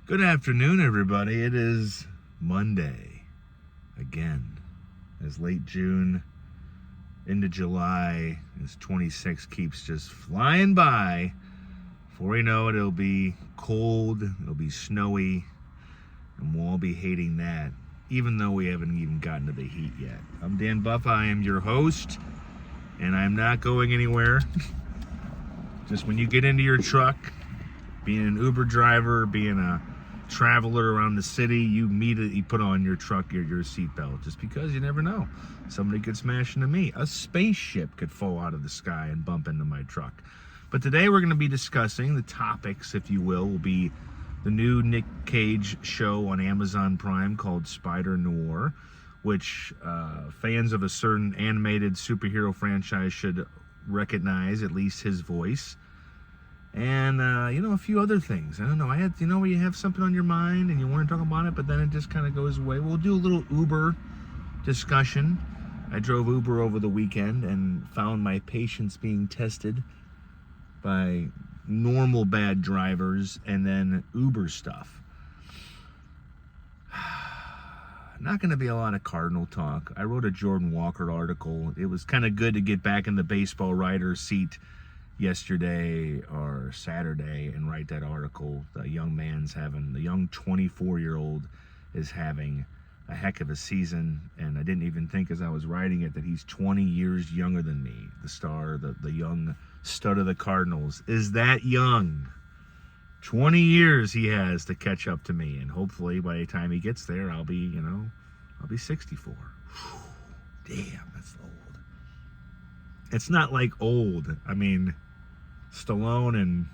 Good afternoon, everybody. It is Monday again. As late June into July, as 26 keeps just flying by. Before we know it, it'll be cold, it'll be snowy, and we'll all be hating that, even though we haven't even gotten to the heat yet. I'm Dan Buffa. I am your host, and I'm not going anywhere. Just when you get into your truck, being an Uber driver, being a traveler around the city, you immediately put on your truck your seatbelt, just because you never know. Somebody could smash into me. A spaceship could fall out of the sky and bump into my truck. But today we're going to be discussing the topics, if you will be the new Nic Cage show on Amazon Prime called Spider-Noir, which fans of a certain animated superhero franchise should recognize, at least his voice. And, a few other things. I don't know. Where you have something on your mind and you want to talk about it, but then it just kind of goes away. We'll do a little Uber discussion. I drove Uber over the weekend and found my patience being tested by normal bad drivers and then Uber stuff. Not going to be a lot of Cardinal talk. I wrote a Jordan Walker article. It was kind of good to get back in the baseball writer seat yesterday or Saturday and write that article. The young 24-year-old is having a heck of a season, and I didn't even think as I was writing it that he's 20 years younger than me. The star, the young stud of the Cardinals is that young. 20 years he has to catch up to me, and hopefully by the time he gets there, I'll be 64. Damn, that's old. It's not like old. I mean, Stallone and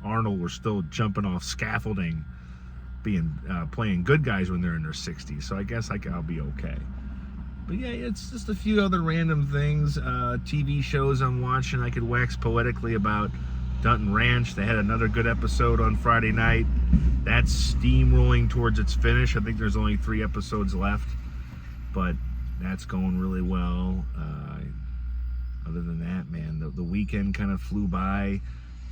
Arnold were still jumping off scaffolding, playing good guys when they're in their 60s. So I guess I'll be okay. But yeah, it's just a few other random things. TV shows I'm watching. I could wax poetically about Dunton Ranch. They had another good episode on Friday night. That's steamrolling towards its finish. I think there's only 3 episodes left, but that's going really well. Other than that, man, the weekend kind of flew by,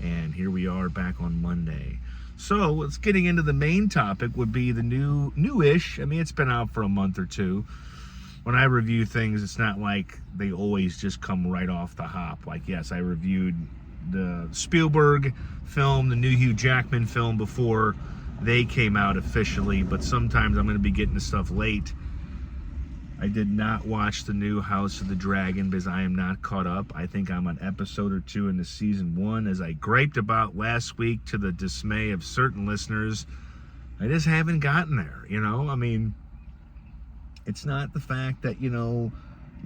and here we are back on Monday. So let's getting into the main topic would be the newish. I mean, it's been out for a month or two. When I review things, it's not like they always just come right off the hop. Like, yes, I reviewed the Spielberg film, the new Hugh Jackman film before they came out officially, but sometimes I'm going to be getting the stuff late. I did not watch the new House of the Dragon because I am not caught up. I think I'm an episode or 2 into season 1. As I griped about last week to the dismay of certain listeners, I just haven't gotten there, I mean, it's not the fact that, you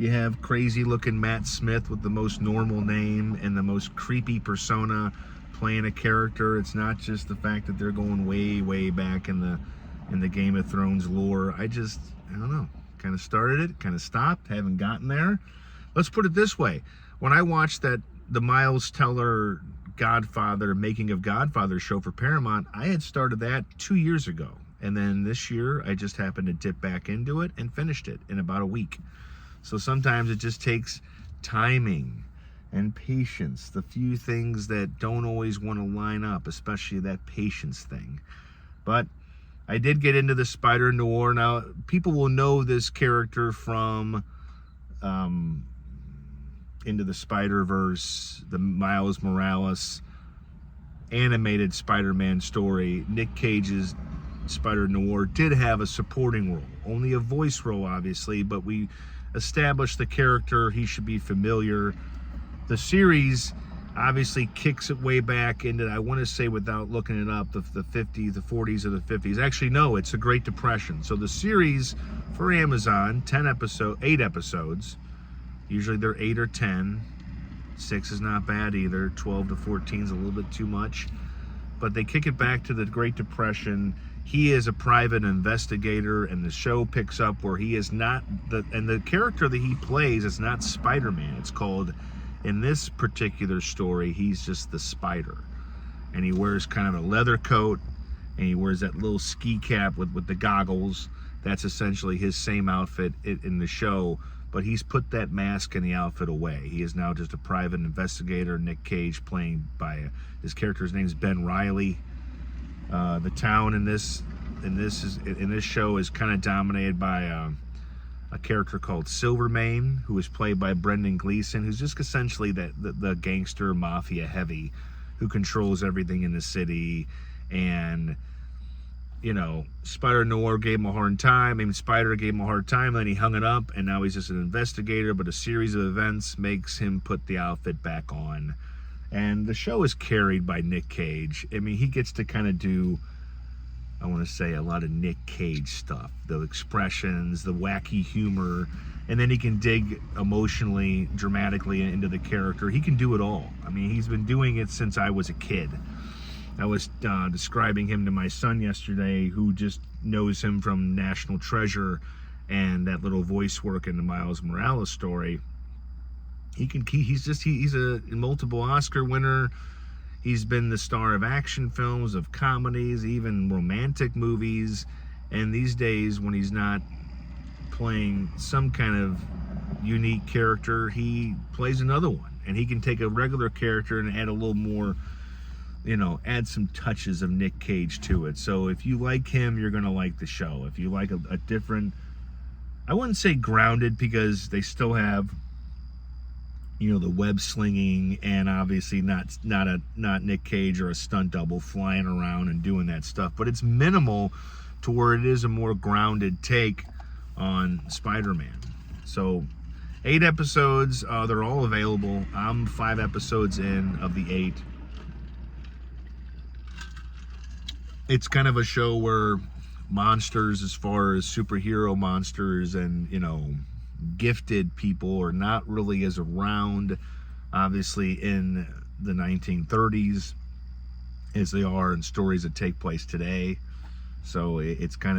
have crazy looking Matt Smith with the most normal name and the most creepy persona playing a character. It's not just the fact that they're going way, way back in the Game of Thrones lore. I don't know. Kind of started it, kind of stopped, haven't gotten there. Let's put it this way. When I watched the Miles Teller Godfather, Making of Godfather show for Paramount, I had started that 2 years ago. And then this year, I just happened to dip back into it and finished it in about a week. So sometimes it just takes timing and patience, the few things that don't always want to line up, especially that patience thing. But I did get into the Spider-Noir. Now, people will know this character from Into the Spider-Verse, the Miles Morales animated Spider-Man story. Nic Cage's Spider-Noir did have a supporting role. Only a voice role, obviously, but we established the character. He should be familiar. The series obviously kicks it way back into, I want to say without looking it up, the 50s, the 40s or the 50s. Actually, no, it's the Great Depression. So the series for Amazon, 8 episodes. Usually they're 8 or 10. 6 is not bad either. 12 to 14 is a little bit too much. But they kick it back to the Great Depression. He is a private investigator, and the show picks up where he is not, and the character that he plays is not Spider-Man. It's called, in this particular story, he's just the Spider. And he wears kind of a leather coat, and he wears that little ski cap with the goggles. That's essentially his same outfit in the show, but he's put that mask and the outfit away. He is now just a private investigator. Nic Cage playing by, his character's name's Ben Reilly. The town in this show is kind of dominated by a character called Silvermane, who is played by Brendan Gleeson, who's just essentially the gangster mafia heavy who controls everything in the city. And Spider-Noir gave him a hard time. I mean, Spider gave him a hard time, then he hung it up, and now he's just an investigator. But a series of events makes him put the outfit back on. And the show is carried by Nic Cage. I mean, he gets to kind of do, I want to say, a lot of Nic Cage stuff. The expressions, the wacky humor, and then he can dig emotionally, dramatically into the character. He can do it all. I mean, he's been doing it since I was a kid. I was describing him to my son yesterday, who just knows him from National Treasure and that little voice work in the Miles Morales story. He's a multiple Oscar winner. He's been the star of action films, of comedies, even romantic movies. And these days, when he's not playing some kind of unique character, he plays another one. And he can take a regular character and add a little more, add some touches of Nic Cage to it. So if you like him, you're going to like the show. If you like a different, I wouldn't say grounded, because they still have, the web slinging, and obviously not Nic Cage or a stunt double flying around and doing that stuff, but it's minimal to where it is a more grounded take on Spider-Man. So 8 episodes, they're all available. I'm 5 episodes in of the 8. It's kind of a show where monsters, as far as superhero monsters and gifted people, are not really as around, obviously, in the 1930s as they are in stories that take place today. So it's got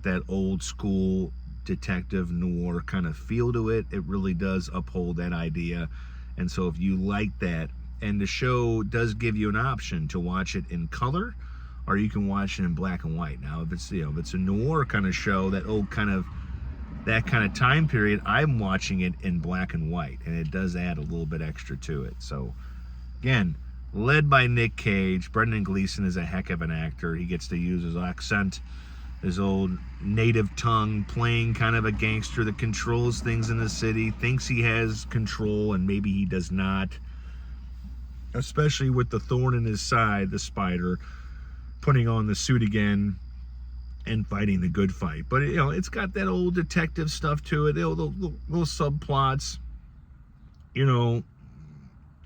that old school detective noir kind of feel to it. It really does uphold that idea. And so if you like that, and the show does give you an option to watch it in color, or you can watch it in black and white. Now, if it's a noir kind of show, that kind of time period, I'm watching it in black and white, and it does add a little bit extra to it. So, again, led by Nic Cage. Brendan Gleeson is a heck of an actor. He gets to use his accent, his old native tongue, playing kind of a gangster that controls things in the city, thinks he has control, and maybe he does not. Especially with the thorn in his side, the Spider, putting on the suit again and fighting the good fight. But it's got that old detective stuff to it, the little subplots.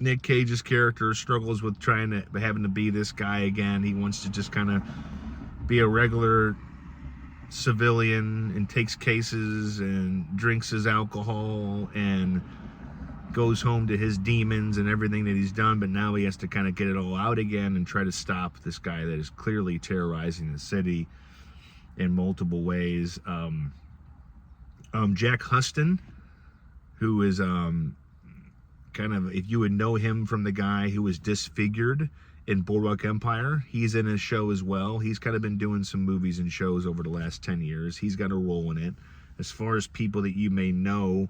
Nic Cage's character struggles with having to be this guy again. He wants to just kind of be a regular civilian and takes cases and drinks his alcohol and goes home to his demons and everything that he's done, but now he has to kind of get it all out again and try to stop this guy that is clearly terrorizing the city in multiple ways. Jack Huston, who is kind of, if you would know him from the guy who was disfigured in Boardwalk Empire, he's in his show as well. He's kind of been doing some movies and shows over the last 10 years. He's got a role in it. As far as people that you may know,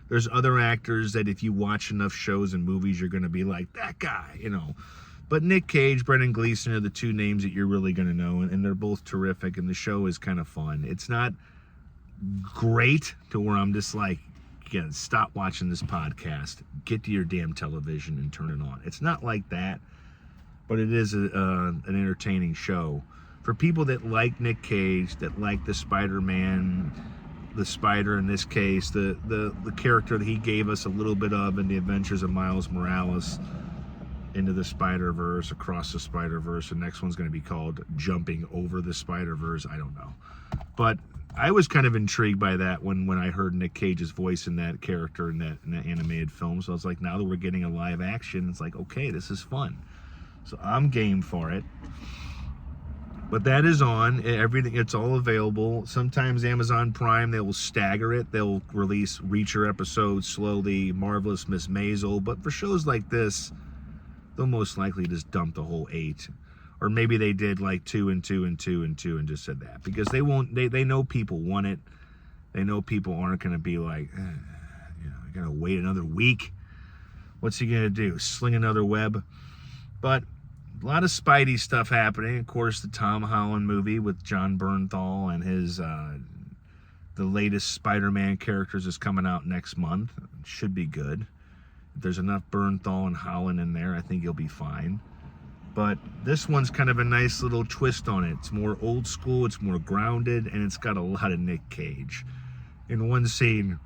there's other actors that if you watch enough shows and movies, you're going to be like, that guy, But Nic Cage, Brendan Gleeson are the two names that you're really going to know, and they're both terrific, and the show is kind of fun. It's not great to where I'm just like, again, stop watching this podcast, get to your damn television and turn it on. It's not like that, but it is an entertaining show. For people that like Nic Cage, that like the Spider-Man, the Spider in this case, the character that he gave us a little bit of in the Adventures of Miles Morales, Into the Spider-Verse, Across the Spider-Verse. The next one's going to be called Jumping Over the Spider-Verse. I don't know. But I was kind of intrigued by that when I heard Nic Cage's voice in that character in that animated film. So I was like, now that we're getting a live action, it's like, okay, this is fun. So I'm game for it. But that is on. Everything, it's all available. Sometimes Amazon Prime, they will stagger it. They'll release Reacher episodes slowly, Marvelous Miss Maisel. But for shows like this, they'll most likely just dump the whole 8. Or maybe they did like 2 and 2 and 2 and 2 and just said that. Because they won't, they know people want it. They know people aren't going to be like, I got to wait another week. What's he going to do? Sling another web? But a lot of Spidey stuff happening. Of course, the Tom Holland movie with John Bernthal and his the latest Spider-Man characters is coming out next month. It should be good. If there's enough Bernthal and Holland in there, I think you'll be fine. But this one's kind of a nice little twist on it. It's more old school, it's more grounded, and it's got a lot of Nic Cage. In one scene,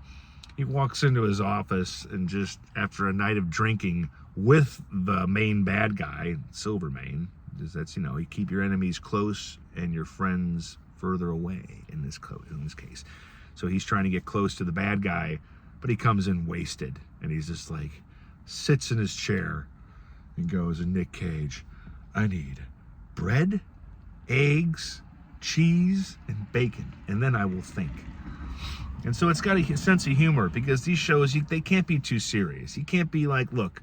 he walks into his office and just after a night of drinking with the main bad guy, Silvermane, that's, you know, you keep your enemies close and your friends further away in this case. So he's trying to get close to the bad guy, but he comes in wasted, and he's just like, sits in his chair and goes, and Nic Cage, I need bread, eggs, cheese, and bacon, and then I will think. And so it's got a sense of humor, because these shows, they can't be too serious. You can't be like, look,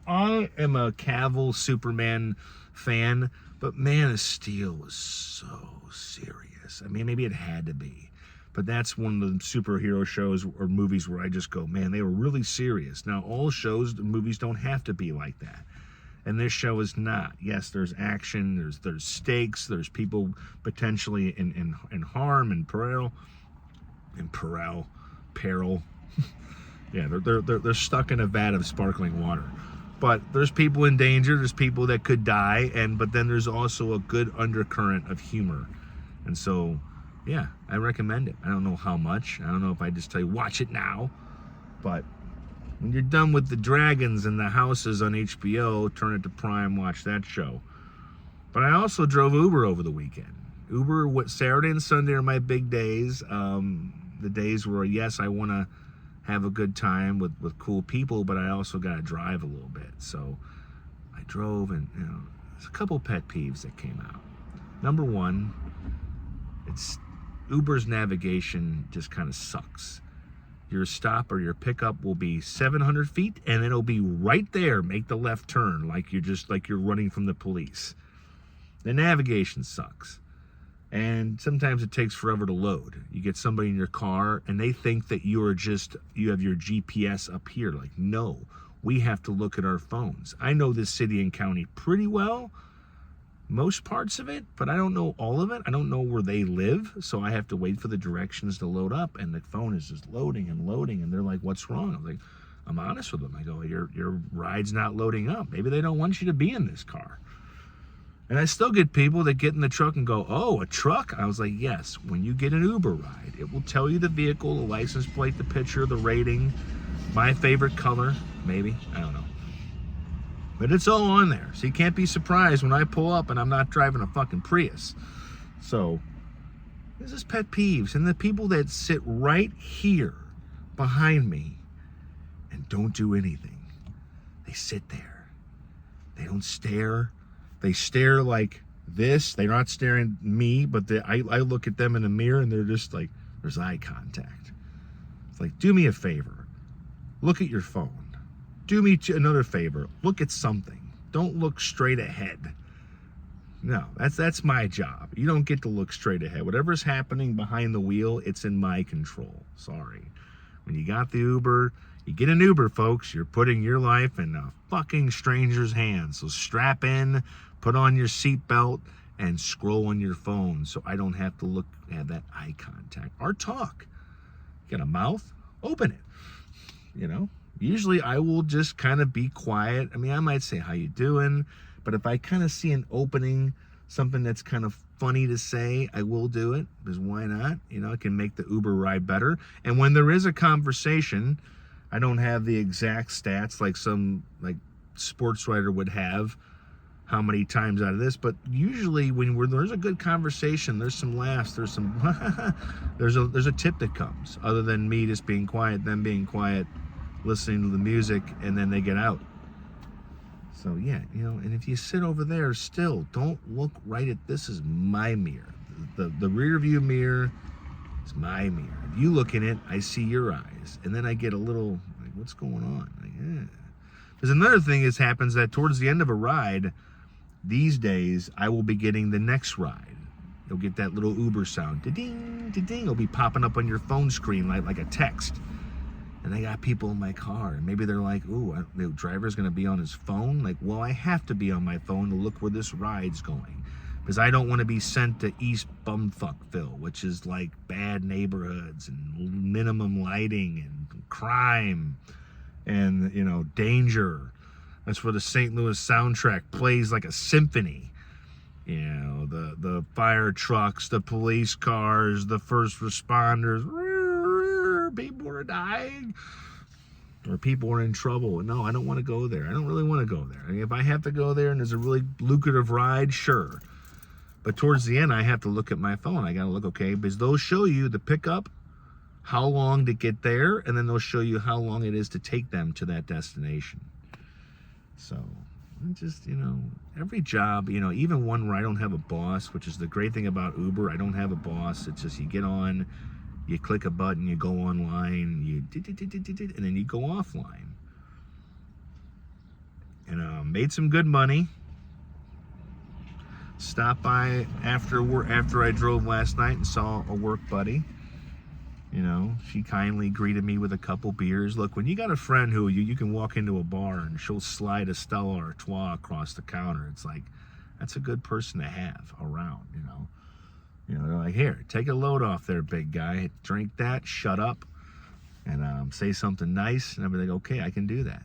I am a Cavill Superman fan, but Man of Steel was so serious. I mean, maybe it had to be. But that's one of the superhero shows or movies where I just go, man, they were really serious. Now, all shows, movies don't have to be like that. And this show is not. Yes, there's action, there's stakes, there's people potentially in harm and peril. Yeah, they're stuck in a vat of sparkling water. But there's people in danger, there's people that could die, but then there's also a good undercurrent of humor. And so, yeah, I recommend it. I don't know how much. I don't know if I just tell you, watch it now. But when you're done with the dragons and the houses on HBO, turn it to Prime, watch that show. But I also drove Uber over the weekend. Uber, Saturday and Sunday are my big days. The days where, yes, I want to have a good time with cool people, but I also got to drive a little bit. So I drove, and there's a couple pet peeves that came out. Number one, it's Uber's navigation just kind of sucks. Your stop or your pickup will be 700 feet, and it'll be right there. Make the left turn like you're running from the police. The navigation sucks. And sometimes it takes forever to load. You get somebody in your car and they think that you have your GPS up here. Like, no, we have to look at our phones. I know this city and county pretty well, most parts of it, but I don't know all of it. I don't know where they live, so I have to wait for the directions to load up, and the phone is just loading, and they're like, what's wrong? I'm like, I'm honest with them. I go, your ride's not loading up. Maybe they don't want you to be in this car. And I still get people that get in the truck and go, oh, a truck? I was like, yes, when you get an Uber ride, it will tell you the vehicle, the license plate, the picture, the rating, my favorite color, maybe, I don't know. But it's all on there, so you can't be surprised when I pull up and I'm not driving a fucking Prius. So, this is pet peeves. And the people that sit right here behind me and don't do anything, they sit there. They don't stare. They stare like this. They're not staring at me, but I look at them in the mirror and they're just like, there's eye contact. It's like, do me a favor. Look at your phone. Do me another favor. Look at something. Don't look straight ahead. No, that's my job. You don't get to look straight ahead. Whatever's happening behind the wheel, it's in my control. Sorry. When you got the Uber, you get an Uber, folks, you're putting your life in a fucking stranger's hands. So strap in, put on your seatbelt, and scroll on your phone so I don't have to have that eye contact or talk. You got a mouth? Open it. Usually I will just kind of be quiet. I mean, I might say, how you doing? But if I kind of see an opening, something that's kind of funny to say, I will do it, because why not? It can make the Uber ride better. And when there is a conversation, I don't have the exact stats like some sports writer would have, how many times out of this, but usually when there's a good conversation, there's some laughs, there's some there's a tip that comes, other than me just being quiet, them being quiet, listening to the music, and then they get out. So yeah, and if you sit over there still, don't look right at this. Is my mirror. The rear view mirror is my mirror. If you look in it, I see your eyes, and then I get a little like, what's going on? There's another thing that happens that towards the end of a ride, these days, I will be getting the next ride. You'll get that little Uber sound. Da-ding, da-ding. It'll be popping up on your phone screen like a text. and I got people in my car, and maybe they're like, ooh, the driver's gonna be on his phone. Like, well, I have to be on my phone to look where this ride's going, because I don't want to be sent to East Bumfuckville, which is like bad neighborhoods and minimum lighting and crime and, you know, danger. That's where the St. Louis soundtrack plays like a symphony. You know, the fire trucks, the police cars, the first responders, people are dying, or people are in trouble. No, I don't want to go there. I don't really want to go there. I mean, if I have to go there and there's a really lucrative ride, sure. But towards the end, I have to look at my phone. I got to look, okay, because those show you the pickup, how long to get there, and then they'll show you how long it is to take them to that destination. So, just, you know, every job, you know, even one where I don't have a boss, which is the great thing about Uber. I don't have a boss. It's just you get on, you click a button, you go online, and then you go offline. And made some good money. Stopped by after I drove last night and saw a work buddy. You know, she kindly greeted me with a couple beers. Look, when you got a friend who you can walk into a bar and she'll slide a Stella Artois across the counter, it's like, that's a good person to have around, you know. You know, they're like, here, take a load off there, big guy. Drink that, shut up, and say something nice, and everything. Okay, I can do that.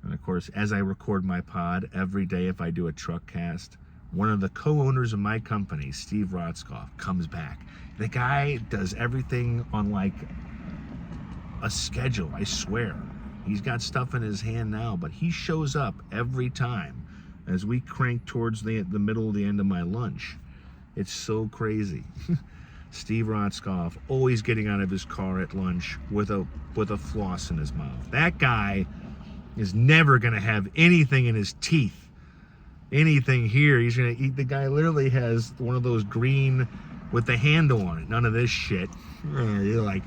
And of course, as I record my pod every day, if I do a truckcast, one of the co-owners of my company, Steve Rotzkoff, comes back. The guy does everything on like a schedule, I swear. He's got stuff in his hand now, but he shows up every time as we crank towards the middle of the end of my lunch. It's so crazy. Steve Rotzkoff always getting out of his car at lunch with a floss in his mouth. That guy is never gonna have anything in his teeth. Anything here, he's gonna eat. The guy literally has one of those green with the handle on it. None of this shit. You're like,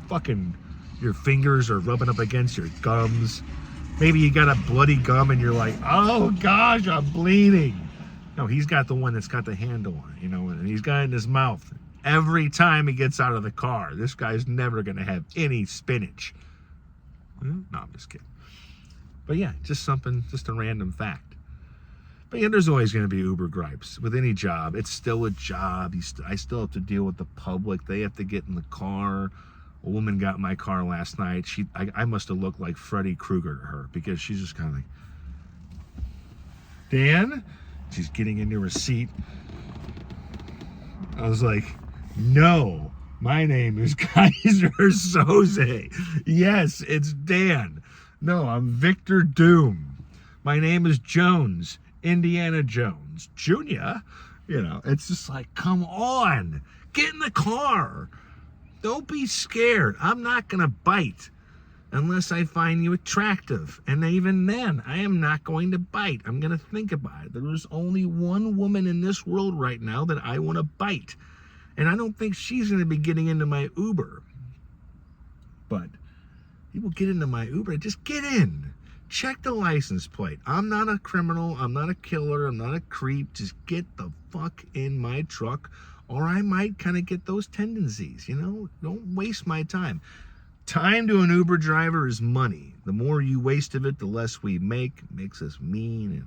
fucking, your fingers are rubbing up against your gums. Maybe you got a bloody gum and you're like, oh gosh, I'm bleeding. No, he's got the one that's got the handle on it, you know, and he's got it in his mouth every time he gets out of the car. This guy's never gonna have any spinach. No, I'm just kidding. But yeah, just a random fact. But yeah, there's always going to be Uber gripes with any job. It's still a job. I still have to deal with the public. They have to get in the car. A woman got in my car last night. I must have looked like Freddy Krueger to her, because she's just kind of like, Dan? She's getting into her seat. I was like, no, my name is Kaiser Soze. Yes, it's Dan. No, I'm Victor Doom. My name is Jones. Indiana Jones Jr. You know, it's just like, come on, get in the car. Don't be scared. I'm not gonna bite unless I find you attractive, and even then I am not going to bite. I'm gonna think about it. There is only one woman in this world right now that I want to bite, and I don't think she's gonna be getting into my Uber. But people get into my Uber, just get in. Check the license plate. I'm not a criminal. I'm not a killer. I'm not a creep. Just get the fuck in my truck, or I might kind of get those tendencies, you know? Don't waste my time. Time to an Uber driver is money. The more you waste of it, the less we make. It makes us mean, and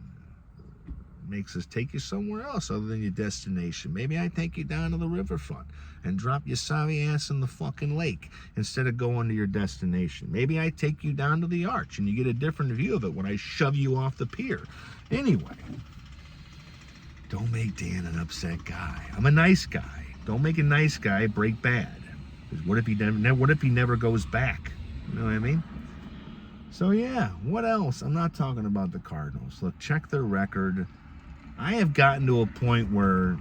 makes us take you somewhere else other than your destination. Maybe I take you down to the riverfront and drop your sorry ass in the fucking lake instead of going to your destination. Maybe I take you down to the arch and you get a different view of it when I shove you off the pier. Anyway, don't make Dan an upset guy. I'm a nice guy. Don't make a nice guy break bad. Because what if he never goes back? You know what I mean? So yeah, what else? I'm not talking about the Cardinals. Look, check their record. I have gotten to a point where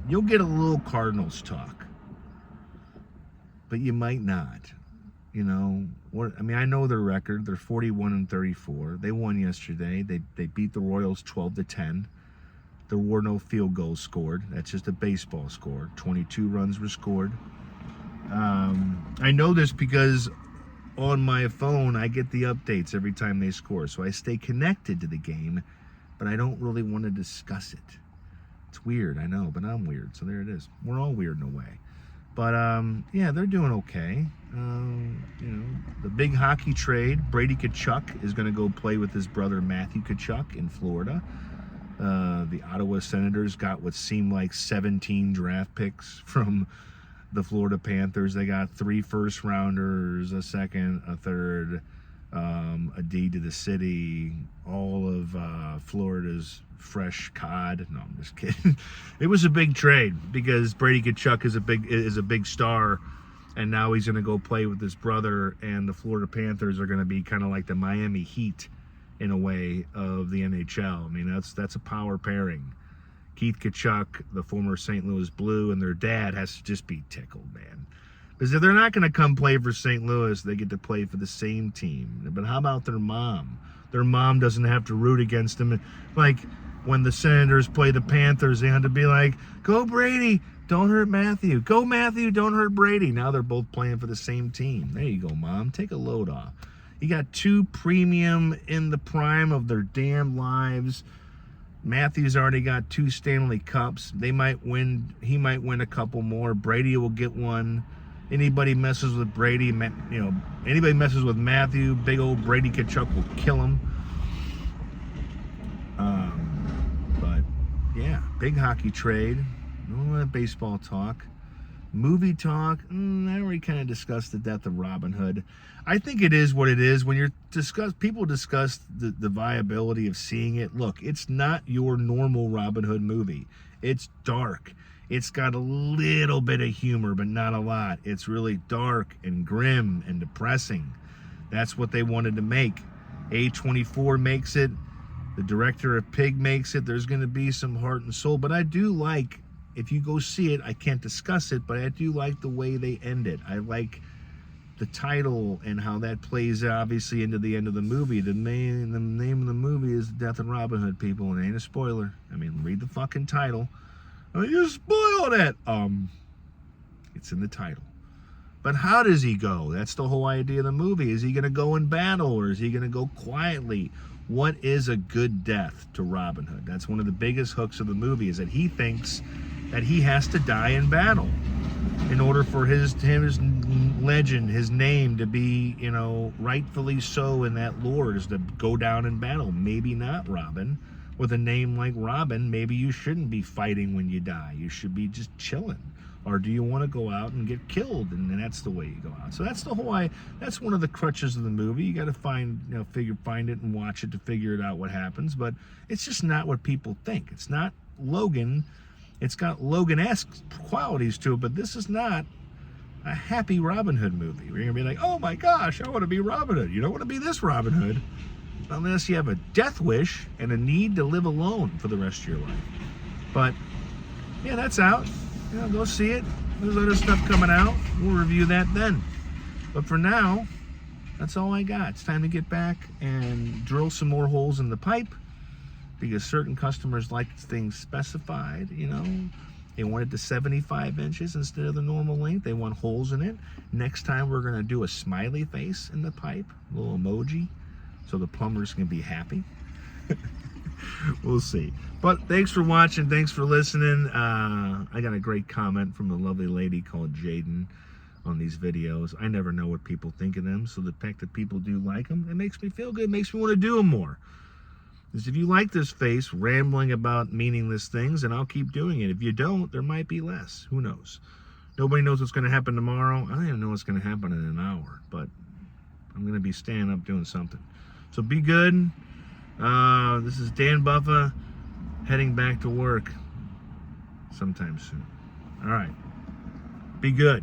you'll get a little Cardinals talk, but you might not. You know what? I mean, I know their record. They're 41-34. They won yesterday. They beat the Royals 12-10. There were no field goals scored. That's just a baseball score. 22 runs were scored. I know this because on my phone I get the updates every time they score, so I stay connected to the game, but I don't really want to discuss it. It's weird, I know, but I'm weird, so there it is. We're all weird in a way. But yeah, they're doing okay. The big hockey trade, Brady Tkachuk is going to go play with his brother Matthew Tkachuk in Florida. The Ottawa Senators got what seemed like 17 draft picks from the Florida Panthers. They got 3 first-rounders, a second, a third, a deed to the city, all of Florida's fresh cod. No, I'm just kidding. It was a big trade because Brady Tkachuk is a big star, and now he's going to go play with his brother, and the Florida Panthers are going to be kind of like the Miami Heat in a way of the NHL. I mean, that's a power pairing. Keith Tkachuk, the former St. Louis Blue, and their dad has to just be tickled, man. Because if they're not going to come play for St. Louis, they get to play for the same team. But how about their mom? Their mom doesn't have to root against them. Like, when the Senators play the Panthers, they had to be like, go Brady, don't hurt Matthew. Go Matthew, don't hurt Brady. Now they're both playing for the same team. There you go, Mom. Take a load off. You got 2 premium in the prime of their damn lives. Matthew's already got 2 Stanley Cups. He might win a couple more. Brady will get one. Anybody messes with Brady, anybody messes with Matthew, big old Brady Tkachuk will kill him. But yeah, big hockey trade. No baseball talk. Movie talk. I already kind of discussed the death of Robin Hood. I think it is what it is. When people discuss the viability of seeing it. Look, it's not your normal Robin Hood movie. It's dark. It's got a little bit of humor, but not a lot. It's really dark and grim and depressing. That's what they wanted to make. A24 makes it. The director of Pig makes it. There's going to be some heart and soul. But I do like, if you go see it, I can't discuss it, but I do like the way they end it. I like the title and how that plays obviously into the end of the movie. The name of the movie is The Death of Robin Hood, people. It ain't a spoiler. I mean, read the fucking title. I mean, you spoiled it. It's in the title. But how does he go? That's the whole idea of the movie. Is he going to go in battle, or is he going to go quietly? What is a good death to Robin Hood? That's one of the biggest hooks of the movie, is that he thinks that he has to die in battle in order for his legend, his name to be, rightfully so in that lore, is to go down in battle. Maybe not, Robin. With a name like Robin, maybe you shouldn't be fighting when you die. You should be just chilling. Or do you want to go out and get killed? And then that's the way you go out. So that's that's one of the crutches of the movie. You got to find it and watch it to figure it out what happens. But it's just not what people think. It's not Logan. It's got Logan-esque qualities to it, but this is not a happy Robin Hood movie. You're going to be like, oh my gosh, I want to be Robin Hood. You don't want to be this Robin Hood unless you have a death wish and a need to live alone for the rest of your life. But yeah, that's out. Go see it. There's other stuff coming out. We'll review that then. But for now, that's all I got. It's time to get back and drill some more holes in the pipe, because certain customers like things specified. They want it to 75 inches instead of the normal length. They want holes in it. Next time we're going to do a smiley face in the pipe, a little emoji, so the plumbers can be happy. We'll see. But thanks for watching. Thanks for listening. I got a great comment from a lovely lady called Jaden on these videos. I never know what people think of them, so the fact that people do like them, it makes me feel good. It makes me want to do them more. Because if you like this face rambling about meaningless things, then I'll keep doing it. If you don't, there might be less. Who knows? Nobody knows what's going to happen tomorrow. I don't even know what's going to happen in an hour, but I'm going to be standing up doing something. So be good. This is Dan Buffa heading back to work sometime soon. All right. Be good.